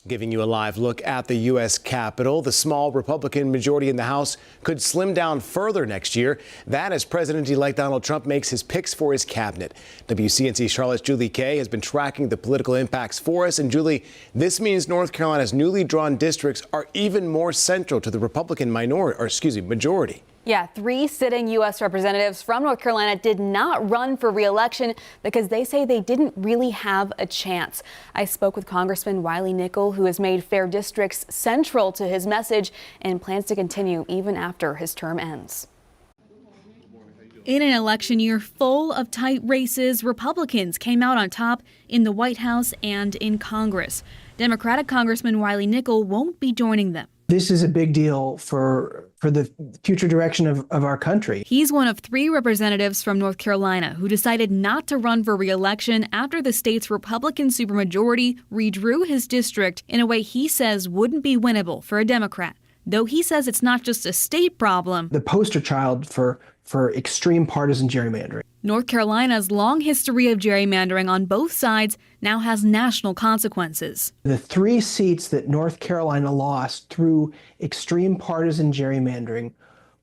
Giving you a live look at the U.S. Capitol. The small Republican majority in the House could slim down further next year. That as President-elect Donald Trump makes his picks for his cabinet. WCNC Charlotte's Julie Kay has been tracking the political impacts for us. And Julie, this means North Carolina's newly drawn districts are even more central to the Republican majority. Yeah, 3 sitting U.S. representatives from North Carolina did not run for re-election because they say they didn't really have a chance. I spoke with Congressman Wiley Nickel, who has made fair districts central to his message and plans to continue even after his term ends. In an election year full of tight races, Republicans came out on top in the White House and in Congress. Democratic Congressman Wiley Nickel won't be joining them. This is a big deal for the future direction of our country. He's one of 3 representatives from North Carolina who decided not to run for re-election after the state's Republican supermajority redrew his district in a way he says wouldn't be winnable for a Democrat. Though he says it's not just a state problem. The poster child for extreme partisan gerrymandering. North Carolina's long history of gerrymandering on both sides now has national consequences. The 3 seats that North Carolina lost through extreme partisan gerrymandering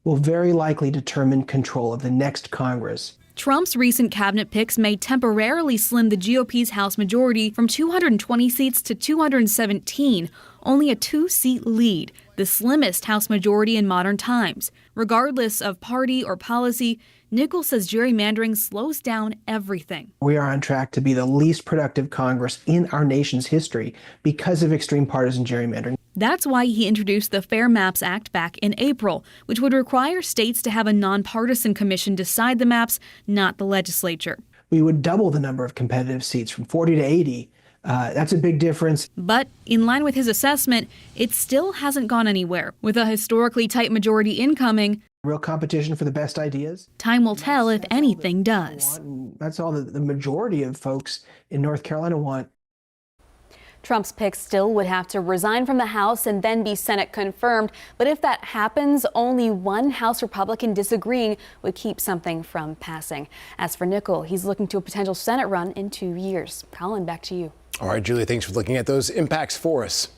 will very likely determine control of the next Congress. Trump's recent cabinet picks may temporarily slim the GOP's House majority from 220 seats to 217, only a 2-seat lead, the slimmest House majority in modern times. Regardless of party or policy, Nickel says gerrymandering slows down everything. We are on track to be the least productive Congress in our nation's history because of extreme partisan gerrymandering. That's why he introduced the Fair Maps Act back in April, which would require states to have a nonpartisan commission decide the maps, not the legislature. We would double the number of competitive seats from 40 to 80. That's a big difference. But in line with his assessment, it still hasn't gone anywhere. With a historically tight majority incoming, Real competition for the best ideas. Time will tell if anything does. That's all the majority of folks in North Carolina want. Trump's picks still would have to resign from the House and then be Senate confirmed. But if that happens, only one House Republican disagreeing would keep something from passing. As for Nickel, he's looking to a potential Senate run in 2 years. Colin, back to you. All right, Julie, thanks for looking at those impacts for us.